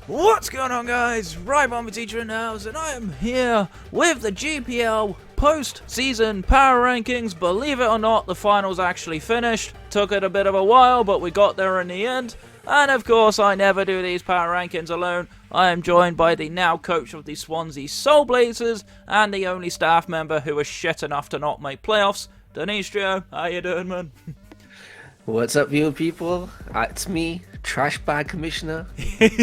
What's going on, guys? RibombeeTeacher in the house, and I am here with the GPL post-season power rankings. Believe it or not, the finals actually finished. Took it a bit of a while, but we got there in the end. And of course, I never do these power rankings alone. I am joined by the now coach of the Swansea Soul Blazers and the only staff member who was shit enough to not make playoffs, Dinistrio. How you doing, man? What's up, you people? It's me, Trash Bag Commissioner,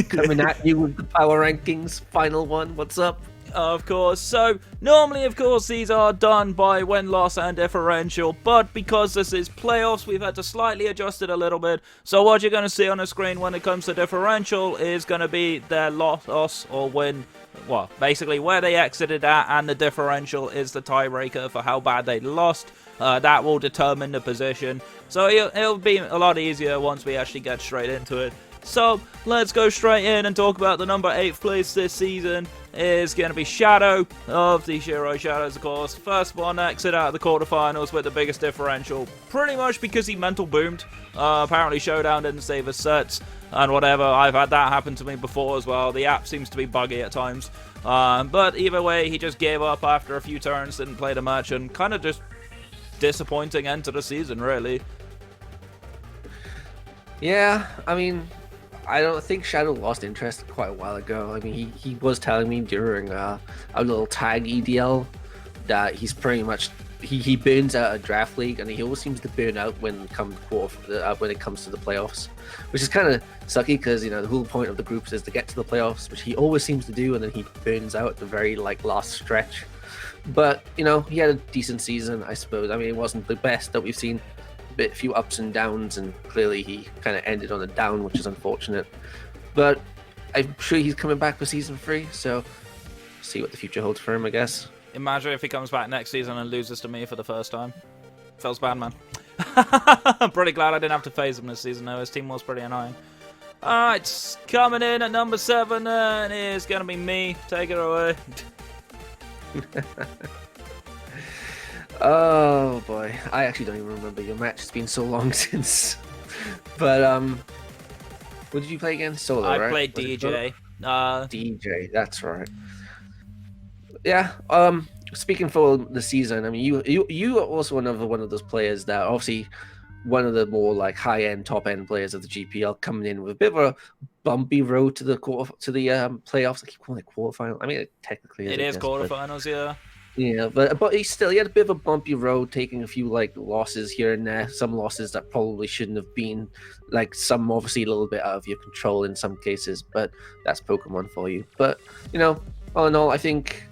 coming at you with the power rankings, final one. What's up? Of course. So, normally, of course, these are done by win-loss and differential, but because this is playoffs, we've had to slightly adjust it a little bit. So what you're going to see on the screen when it comes to differential is going to be their loss or win. Well, basically where they exited at, and the differential is the tiebreaker for how bad they lost. That will determine the position. So it'll be a lot easier once we actually get straight into it. So let's go straight in and talk about the number 8th place this season. Is going to be Shadow of the Shiroi Shadows, of course. First one exit out of the quarterfinals with the biggest differential. Pretty much because he mental boomed. Apparently Showdown didn't save his sets and whatever. I've had that happen to me before as well. The app seems to be buggy at times. But either way, he just gave up after a few turns, didn't play the match, and kind of just disappointing end to the season, really. Yeah, I mean, I don't think Shadow lost interest quite a while ago. I mean, he was telling me during a little tag EDL that he's pretty much he burns out a draft league, and he always seems to burn out when it comes to the playoffs, which is kind of sucky because the whole point of the groups is to get to the playoffs, which he always seems to do, and then he burns out at the very last stretch. But he had a decent season, I suppose. I mean, it wasn't the best that we've seen. A few ups and downs, and clearly he kind of ended on a down, which is unfortunate. But I'm sure he's coming back for season 3, so see what the future holds for him, I guess. Imagine if he comes back next season and loses to me for the first time. Feels bad, man. I'm pretty glad I didn't have to phase him this season, though. His team was pretty annoying. Alright, coming in at number 7 is going to be me. Take it away. Oh boy, I actually don't even remember your match. It's been so long since. But what did you play again? Solo, right? I played DJ. DJ, that's right. Yeah. Speaking for the season, I mean, you are also one of those players that obviously one of the more high end, top end players of the GPL, coming in with a bit of a bumpy road to the playoffs. I keep calling it quarterfinal. I mean, it technically is. It is quarterfinals, yeah. Yeah, but he had a bit of a bumpy road, taking a few losses here and there. Some losses that probably shouldn't have been, some obviously a little bit out of your control in some cases. But that's Pokemon for you. But all in all, I think.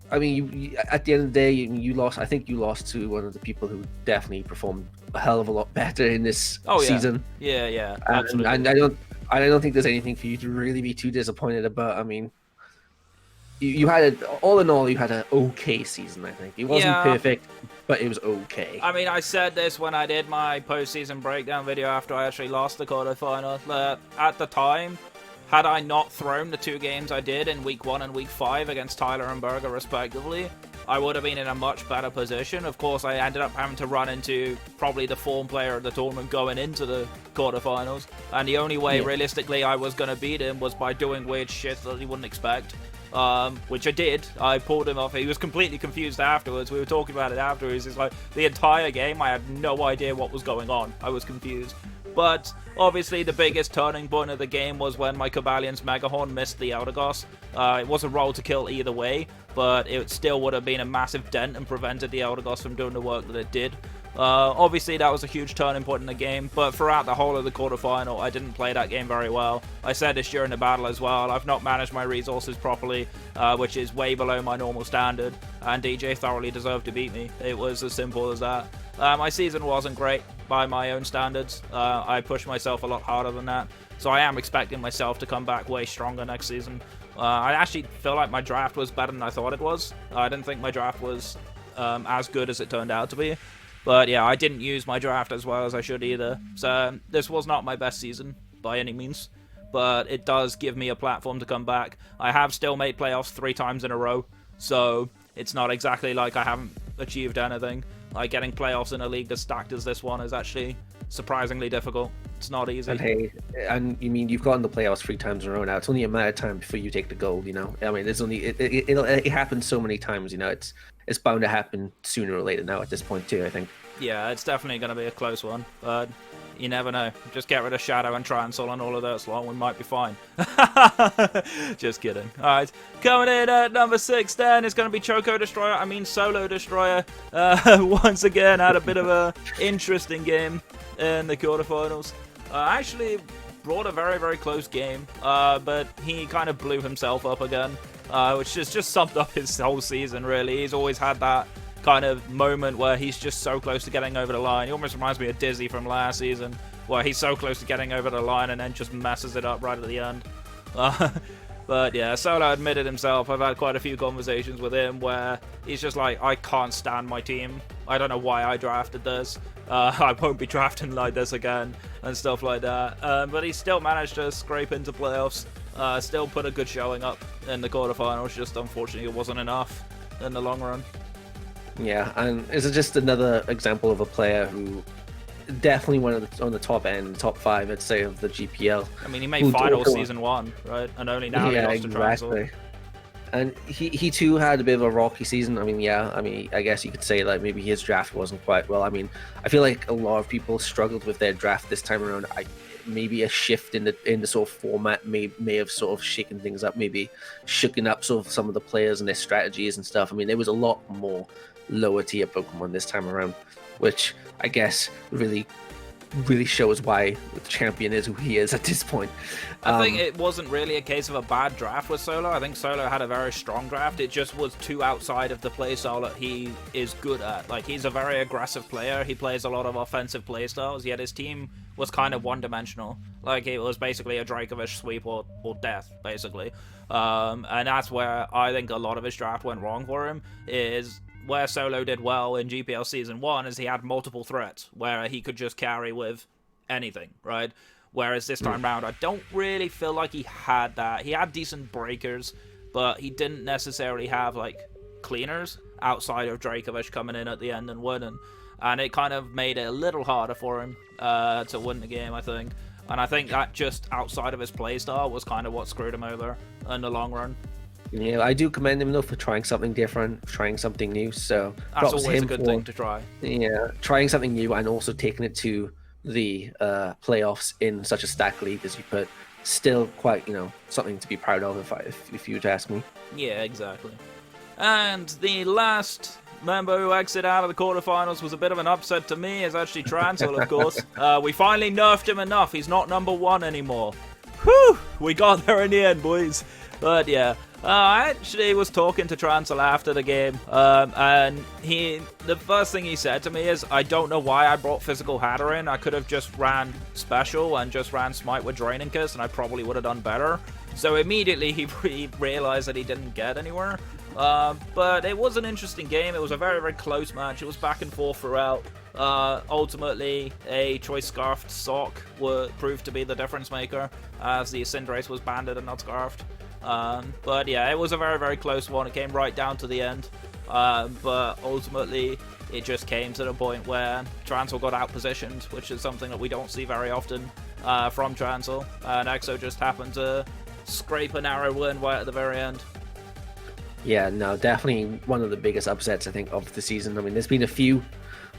I mean, you at the end of the day, you lost. I think you lost to one of the people who definitely performed a hell of a lot better in this season. Yeah, absolutely. And I don't think there's anything for you to really be too disappointed about. I mean. You had all in all, you had an okay season. I think it wasn't perfect, but it was okay. I mean, I said this when I did my postseason breakdown video after I actually lost the quarterfinal. At the time, had I not thrown the 2 games I did in week 1 and week 5 against Tyler and Burrger respectively, I would have been in a much better position. Of course, I ended up having to run into probably the form player of the tournament going into the quarterfinals, and the only way realistically I was going to beat him was by doing weird shit that he wouldn't expect. Which I did. I pulled him off. He was completely confused afterwards. We were talking about it afterwards. It's like the entire game I had no idea what was going on. I was confused. But obviously the biggest turning point of the game was when my Cabalion's Megahorn missed the Eldegoss. It was a roll to kill either way, but it still would have been a massive dent and prevented the Eldegoss from doing the work that it did. Obviously that was a huge turning point in the game, but throughout the whole of the quarterfinal I didn't play that game very well. I said this during the battle as well. I've not managed my resources properly, which is way below my normal standard, and DJ thoroughly deserved to beat me. It was as simple as that. My season wasn't great by my own standards. I pushed myself a lot harder than that, so I am expecting myself to come back way stronger next season. I actually feel like my draft was better than I thought it was. I didn't think my draft was as good as it turned out to be. But yeah, I didn't use my draft as well as I should either. So this was not my best season by any means. But it does give me a platform to come back. I have still made playoffs 3 times in a row. So it's not exactly like I haven't achieved anything. Getting playoffs in a league as stacked as this one is actually surprisingly difficult. It's not easy. And hey, and you mean you've gotten the playoffs 3 times in a row now. It's only a matter of time before you take the gold. You know, I mean, it's only it happens so many times. You know, it's bound to happen sooner or later now at this point too, I think. Yeah, it's definitely going to be a close one, but you never know. Just get rid of Shadow and Trancel and all of those lot, we might be fine. Just kidding. Alright, coming in at number 6 then is going to be SoloDestroyer. Once again, had a bit of a interesting game in the quarterfinals. Actually brought a very, very close game, but he kind of blew himself up again, which just summed up his whole season, really. He's always had that kind of moment where he's just so close to getting over the line. He almost reminds me of Dizzy from last season, where he's so close to getting over the line and then just messes it up right at the end. But yeah, Solo admitted himself. I've had quite a few conversations with him where he's just like, I can't stand my team. I don't know why I drafted this. I won't be drafting like this again and stuff like that. But he still managed to scrape into playoffs. Still put a good showing up in the quarterfinals. Just unfortunately it wasn't enough in the long run. Yeah, and it's just another example of a player who definitely went on the top end, top 5, I'd say, of the GPL. I mean, he made finals season 1, right? And only now he lost to Trancel. And he too had a bit of a rocky season. I mean, yeah, I guess you could say like maybe his draft wasn't quite well. I mean, I feel like a lot of people struggled with their draft this time around. Maybe a shift in the sort of format may have sort of shaken things up, maybe shooken up sort of some of the players and their strategies and stuff. I mean, there was a lot more lower tier Pokemon this time around, which I guess really shows why the champion is who he is at this point. I think it wasn't really a case of a bad draft with Solo. I think Solo had a very strong draft. It just was too outside of the playstyle that he is good at. Like, he's a very aggressive player. He plays a lot of offensive playstyles, yet his team was kind of one-dimensional. Like, it was basically a Dracovish sweep or death, basically. And that's where I think a lot of his draft went wrong for him, is where Solo did well in GPL Season 1 is he had multiple threats where he could just carry with anything, right? Whereas this time round, I don't really feel like he had that. He had decent breakers, but he didn't necessarily have, like, cleaners outside of Dracovish coming in at the end and winning. And it kind of made it a little harder for him to win the game, I think. And I think that just outside of his playstyle was kind of what screwed him over in the long run. Yeah, I do commend him though for trying something different, trying something new. So that's always a good thing to try. Yeah, trying something new and also taking it to the playoffs in such a stacked league as you put. Still quite, something to be proud of if you would ask me. Yeah, exactly. And the last member who exited out of the quarterfinals was a bit of an upset to me. Is actually Trancel, of course. We finally nerfed him enough. He's not number 1 anymore. Whew! We got there in the end, boys. But yeah. I actually was talking to Trancel after the game, and the first thing he said to me is, I don't know why I brought Physical Hatter in. I could have just ran Special and just ran Smite with Draining Kiss, and I probably would have done better. So immediately he realized that he didn't get anywhere. But it was an interesting game. It was a very, very close match. It was back and forth throughout. Ultimately, a Choice Scarfed Sock proved to be the difference maker, as the Cinderace was banded and not scarfed. But yeah, it was a very, very close one. It came right down to the end. But ultimately, it just came to the point where Trancel got out-positioned, which is something that we don't see very often from Trancel. And Exo just happened to scrape a narrow win right at the very end. Yeah, no, definitely one of the biggest upsets, I think, of the season. I mean, there's been a few,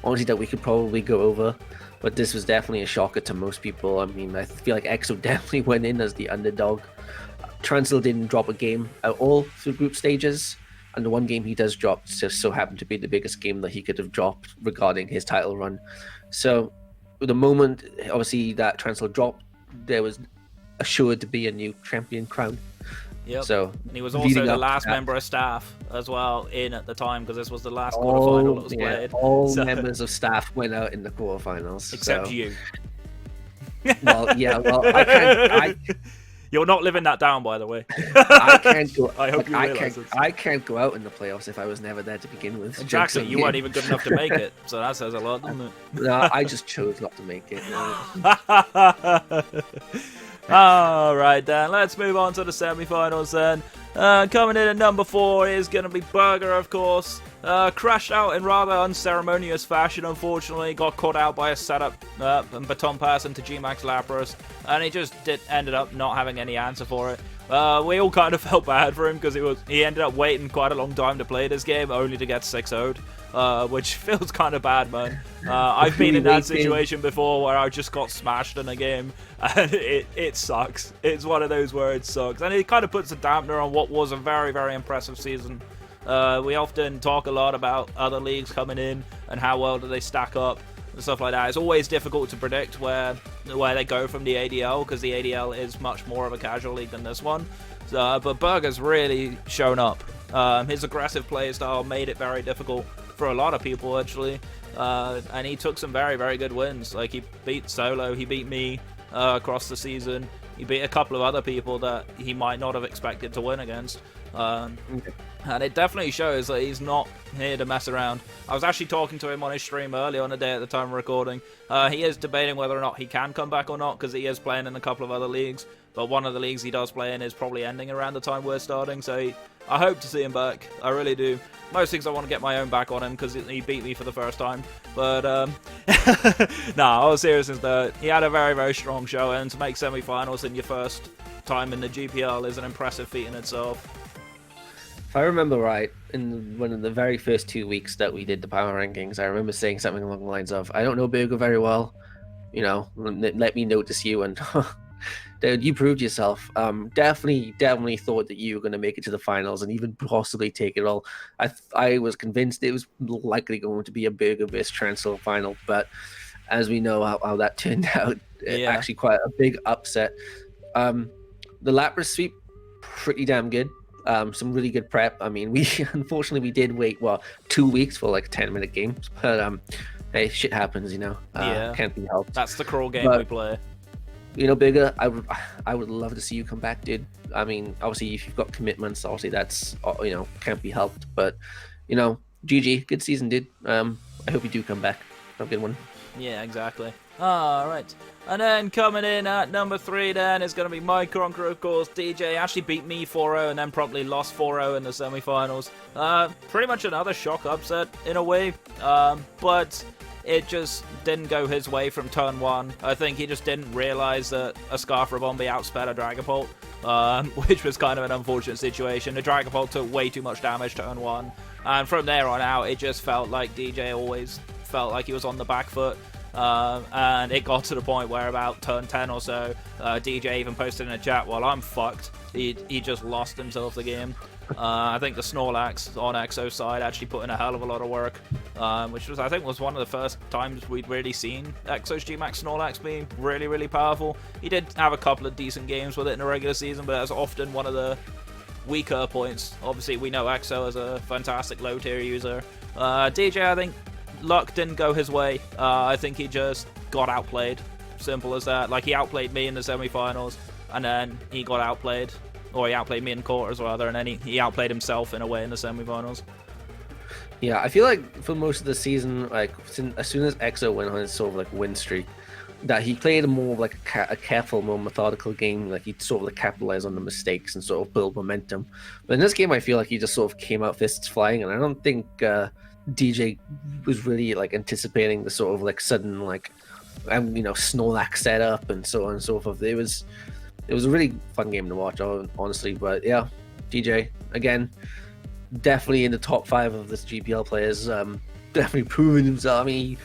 honestly, that we could probably go over, but this was definitely a shocker to most people. I mean, I feel like Exo definitely went in as the underdog. Trancel didn't drop a game at all through group stages, and the one game he does drop just so happened to be the biggest game that he could have dropped regarding his title run. So the moment, obviously, that Trancel dropped, there was assured to be a new champion crown. Yep. So, and he was also the last member of staff as well in at the time, because this was the last quarterfinal that was played. All members of staff went out in the quarterfinals. Except you. Well, yeah, well, I can't... You're not living that down, by the way. I can't go. I hope you realize this. I can't go out in the playoffs if I was never there to begin with. Exactly, you weren't even good enough to make it, so that says a lot, doesn't it? No, I just chose not to make it. Alright then, let's move on to the semi-finals then. Coming in at number 4 is going to be Burrger, of course. Crashed out in rather unceremonious fashion, unfortunately. Got caught out by a setup and baton pass into G-Max Lapras, and he just ended up not having any answer for it. We all kind of felt bad for him because he ended up waiting quite a long time to play this game, only to get 6-0'd. Which feels kind of bad, man. I've been in that situation before where I just got smashed in a game, and it sucks. It's one of those where it sucks, and it kind of puts a dampener on what was a very, very impressive season. We often talk a lot about other leagues coming in and how well do they stack up and stuff like that. It's always difficult to predict where they go from the ADL, because the ADL is much more of a casual league than this one. But Burger's really shown up. His aggressive play style made it very difficult for a lot of people, actually, and he took some very, very good wins. Like, he beat Solo, he beat me across the season, he beat a couple of other people that he might not have expected to win against, and it definitely shows that he's not here to mess around. I was actually talking to him on his stream earlier on the day at the time of recording. He is debating whether or not he can come back or not, because he is playing in a couple of other leagues, but one of the leagues he does play in is probably ending around the time we're starting, so I hope to see him back. I really do. Most things I want to get my own back on him because he beat me for the first time. But, nah, all seriousness though, he had a very, very strong show, and to make semi-finals in your first time in the GPL is an impressive feat in itself. If I remember right, in one of the very first 2 weeks that we did the power rankings, I remember saying something along the lines of, I don't know Burger very well, you know, let me notice you, and dude, you proved yourself. Definitely thought that you were going to make it to the finals and even possibly take it all. I was convinced it was likely going to be a Burger versus Trancel final, but as we know how that turned out, actually quite a big upset. The Lapras sweep, pretty damn good. Some really good prep. I mean, unfortunately we did wait 2 weeks for like 10-minute games, but hey, shit happens, you know. Can't be helped. That's the cruel game we play. You know, Burger, I would love to see you come back, dude. I mean, obviously, if you've got commitments, obviously that's, you know, can't be helped. But, you know, GG, good season, dude. I hope you do come back. Have a good one. Yeah, exactly. Alright. And then coming in at number 3 then is going to be my conqueror, of course. DJ actually beat me 4-0 and then promptly lost 4-0 in the semi-finals. Pretty much another shock upset in a way. But it just didn't go his way from turn 1. I think he just didn't realize that a Scarf Ribombee outsped a Dragapult, which was kind of an unfortunate situation. The Dragapult took way too much damage turn 1, and from there on out, it just felt like DJ always felt like he was on the back foot. And it got to the point where about turn 10 or so, DJ even posted in a chat, well, I'm fucked. He just lost himself the game. I think the ShadowlX on Exo's side actually put in a hell of a lot of work, which was, I think, was one of the first times we'd really seen Exo's G-Max ShadowlX being really, really powerful. He did have a couple of decent games with it in the regular season, but that's often one of the weaker points. Obviously, we know Exo as a fantastic low-tier user. DJ, I think, luck didn't go his way. I think he just got outplayed. Simple as that. Like, he outplayed me in the semi-finals, and then he got outplayed. Or he outplayed me in quarters, rather, and then he outplayed himself in a way in the semi-finals. Yeah, I feel like for most of the season, like, as soon as Exo went on his sort of like win streak, that he played a more like a careful, more methodical game. Like, he'd sort of like capitalize on the mistakes and sort of build momentum. But in this game, I feel like he just sort of came out fists flying, and I don't think DJ was really like anticipating the sort of like sudden like you know, Snorlax setup and so on and so forth. It was a really fun game to watch, honestly. But yeah, DJ again, definitely in the top 5 of this GPL players. Definitely proving himself. I mean, he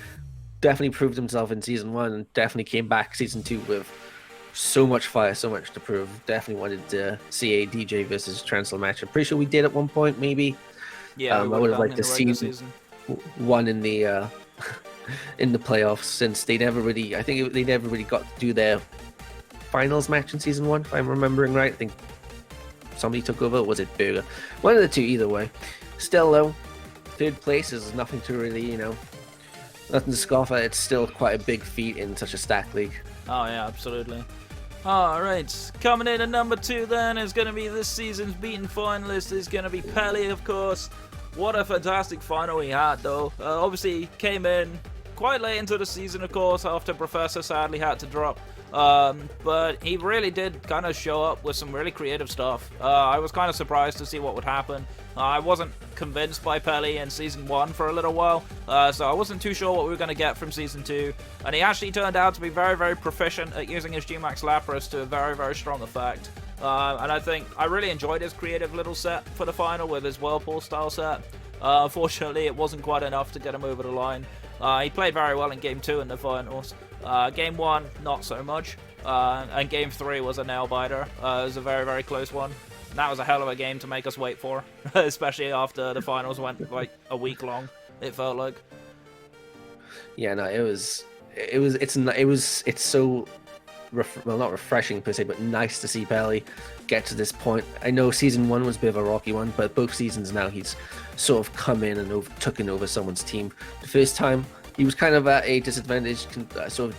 definitely proved himself in season 1 and definitely came back season 2 with so much fire, so much to prove. Definitely wanted to see a DJ versus Trancel match. I'm pretty sure we did at one point, maybe. Yeah, I would have liked to see one in the in the playoffs, since they never really, I think they never really got to do their finals match in season 1, if I'm remembering right. I think somebody took over. Was it Burger? One of the two, either way. Still though, 3rd place is nothing to really, you know, nothing to scoff at. It's still quite a big feat in such a stacked league. Oh yeah, absolutely. Alright, coming in at number 2 then is going to be this season's beaten finalist, is going to be Peli, of course. What a fantastic final he had, though. Obviously, he came in quite late into the season, of course, after Professor sadly had to drop. But he really did kind of show up with some really creative stuff. I was kind of surprised to see what would happen. I wasn't convinced by Peli in Season 1 for a little while, so I wasn't too sure what we were going to get from Season 2, and he actually turned out to be very, very proficient at using his G-Max Lapras to a very, very strong effect. And I think I really enjoyed his creative little set for the final with his Whirlpool style set. Unfortunately, it wasn't quite enough to get him over the line. He played very well in Game 2 in the finals. Game 1, not so much. And Game 3 was a nail-biter. It was a very, very close one. And that was a hell of a game to make us wait for, especially after the finals went like a week long, it felt like. Yeah, no, it's so, well, not refreshing per se, but nice to see Peli get to this point. I know Season 1 was a bit of a rocky one, but both seasons now he's sort of come in and taken over someone's team. The first time, he was kind of at a disadvantaged, sort of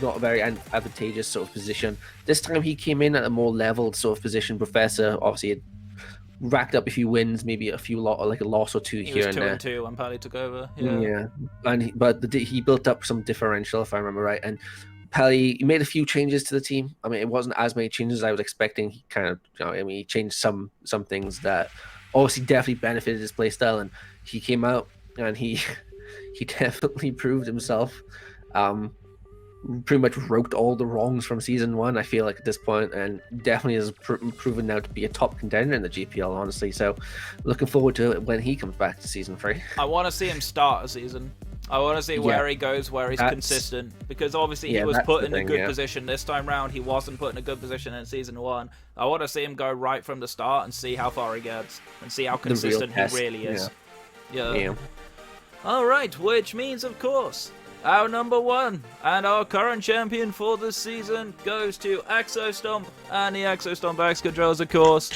not a very advantageous sort of position. This time he came in at a more leveled sort of position. Professor obviously had racked up a few wins, maybe a loss or two here and there. He was 2-2 when Peli took over. Yeah, and he built up some differential, if I remember right. And Peli, he made a few changes to the team. I mean, it wasn't as many changes as I was expecting. He kind of, he changed some things that obviously definitely benefited his playstyle, and he came out and he definitely proved himself. Pretty much wrote all the wrongs from Season 1, I feel like, at this point, and definitely has proven now to be a top contender in the GPL, honestly. So looking forward to it when he comes back to Season 3. I want to see him start a season. I want to see where he goes, where he's consistent, because obviously he was put in a good position this time round. He wasn't put in a good position in Season 1. I want to see him go right from the start and see how far he gets and see how consistent he really is. Yeah. All right, which means, of course, our number 1 and our current champion for this season goes to Exostomp and the Exostomp Excadrills, of course.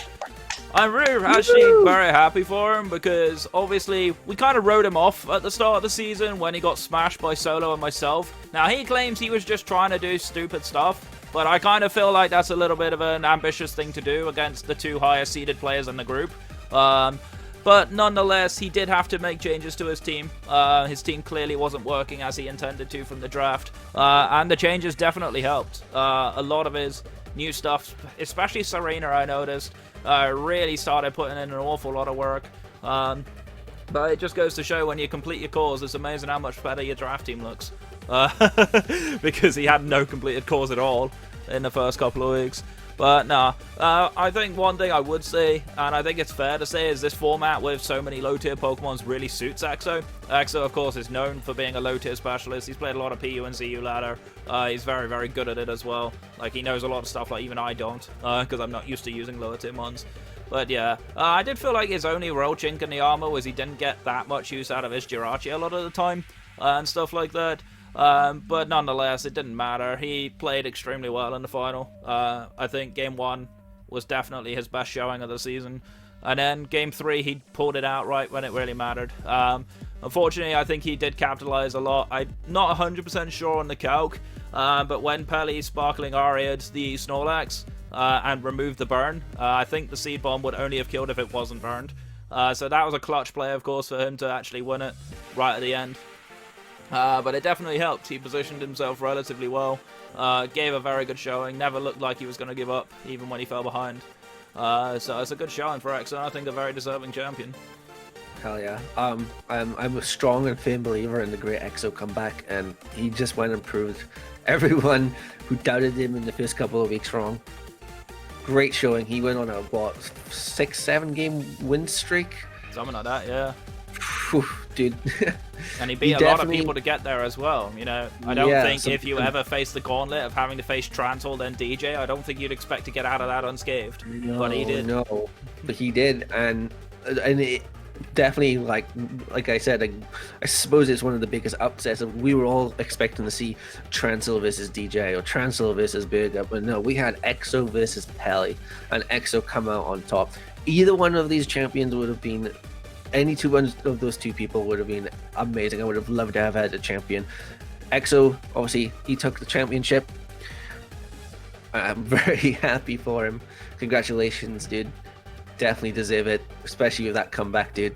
I'm actually very happy for him because obviously we kind of wrote him off at the start of the season when he got smashed by Solo and myself. Now he claims he was just trying to do stupid stuff, but I kind of feel like that's a little bit of an ambitious thing to do against the 2 highest seeded players in the group. But nonetheless, he did have to make changes to his team. His team clearly wasn't working as he intended to from the draft. And the changes definitely helped. A lot of his new stuff, especially Serena, I noticed, really started putting in an awful lot of work. But it just goes to show when you complete your cores, it's amazing how much better your draft team looks. Because he had no completed cores at all in the first couple of weeks. But nah, I think one thing I would say, and I think it's fair to say, is this format with so many low-tier Pokemons really suits Exo. Exo, of course, is known for being a low-tier specialist. He's played a lot of PU and CU ladder. He's very, very good at it as well. Like, he knows a lot of stuff like even I don't, because I'm not used to using lower-tier mons. But yeah, I did feel like his only real chink in the armor was he didn't get that much use out of his Jirachi a lot of the time, and stuff like that. But nonetheless, it didn't matter. He played extremely well in the final. I think Game 1 was definitely his best showing of the season. And then Game 3, he pulled it out right when it really mattered. Unfortunately, I think he did capitalize a lot. I'm not 100% sure on the calc, but when Peli Sparkling Aria'd the Snorlax and removed the burn, I think the Seed Bomb would only have killed if it wasn't burned. So that was a clutch play, of course, for him to actually win it right at the end. But it definitely helped. He positioned himself relatively well, gave a very good showing, never looked like he was going to give up, even when he fell behind. So it's a good showing for Exo, and I think a very deserving champion. Hell yeah. I'm a strong and firm believer in the great Exo comeback, and he just went and proved everyone who doubted him in the first couple of weeks wrong. Great showing. He went on a, 6-7 game win streak? Something like that, yeah. Whew, dude. And he beat a lot of people to get there as well. You know, I don't think if you ever face the gauntlet of having to face Trancel then DJ, I don't think you'd expect to get out of that unscathed. No, but he did. No, but he did, and it definitely, like I said, I suppose it's one of the biggest upsets. We were all expecting to see Trancel versus DJ or Trancel versus Burrger, but no, we had Exo versus Peli, and Exo come out on top. Either one of these champions would have been. Any two of those two people would have been amazing. I would have loved to have had a champion. Exo, obviously, he took the championship. I'm very happy for him. Congratulations, dude. Definitely deserve it, especially with that comeback, dude.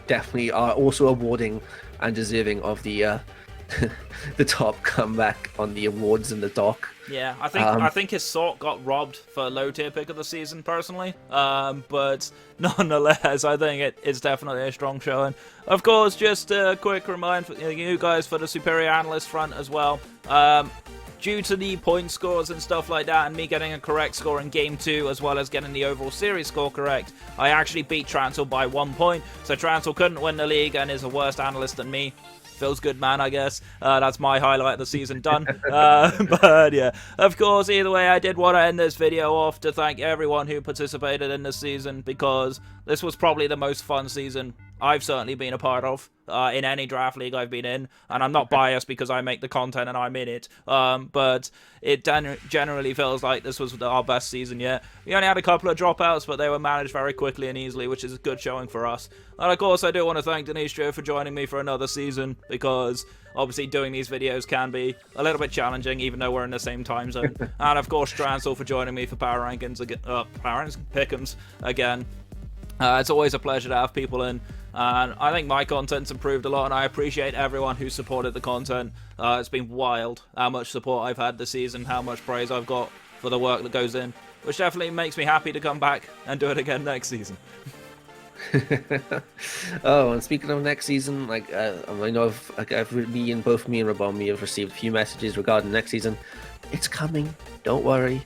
Definitely are also awarding and deserving of the the top comeback on the awards in the dock. Yeah, I think his sort got robbed for low tier pick of the season personally. But nonetheless, I think it's definitely a strong showing. Of course, just a quick reminder for you guys for the superior analyst front as well. Due to the point scores and stuff like that, and me getting a correct score in Game 2, as well as getting the overall series score correct, I actually beat Trancel by 1 point. So Trancel couldn't win the league and is a worse analyst than me. Feels good, man, I guess. That's my highlight of the season done. But yeah, of course, either way, I did want to end this video off to thank everyone who participated in this season, because this was probably the most fun season I've certainly been a part of in any draft league I've been in, and I'm not biased because I make the content and I'm in it, but it generally feels like this was our best season yet. We only had a couple of dropouts, but they were managed very quickly and easily, which is a good showing for us. And of course, I do want to thank Dinistrio for joining me for another season, because obviously doing these videos can be a little bit challenging, even though we're in the same time zone. And of course, Trancel for joining me for Power Rankings again, Pick'ems again. It's always a pleasure to have people in, and I think my content's improved a lot, and I appreciate everyone who supported the content. It's been wild how much support I've had this season, how much praise I've got for the work that goes in, which definitely makes me happy to come back and do it again next season. Oh, and speaking of next season, like I know both me and Ribombe have received a few messages regarding next season. It's coming, don't worry.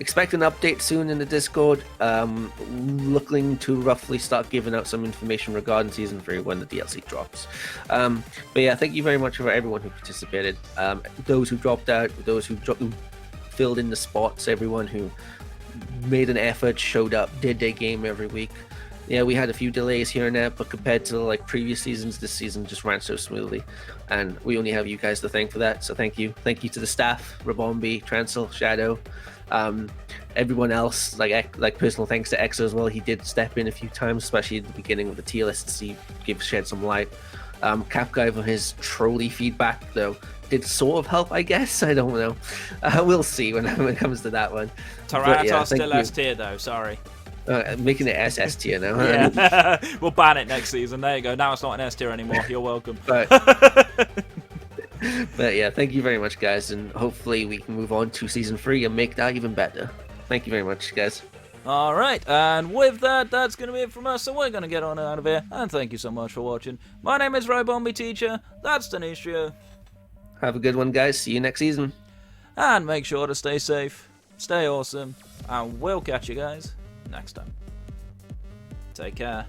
Expect an update soon in the Discord. Looking to roughly start giving out some information regarding Season 3 when the DLC drops. But yeah, thank you very much for everyone who participated. Those who dropped out, those who filled in the spots, everyone who made an effort, showed up, did their game every week. Yeah, we had a few delays here and there, but compared to like previous seasons, this season just ran so smoothly, and we only have you guys to thank for that. So thank you to the staff, Ribombe, Trancel, Shadow, everyone else. Like personal thanks to Exo as well. He did step in a few times, especially at the beginning of the tier list, to shed some light. Cap Guy for his trolley feedback, though, did sort of help, I guess. I don't know. We'll see when it comes to that one. Tyrannosaurus yeah, still S tier though. Sorry. Making it SS tier now. Yeah. We'll ban it next season. There you go. Now it's not an S tier anymore. You're welcome. But yeah, thank you very much, guys, and hopefully we can move on to Season 3 and make that even better. Thank you very much, guys. Alright, and with that, that's going to be it from us, so we're going to get on out of here, and thank you so much for watching. My name is RibombeeTeacher, that's Dinistrio. Have a good one, guys. See you next season. And make sure to stay safe, stay awesome, and we'll catch you guys next time. Take care.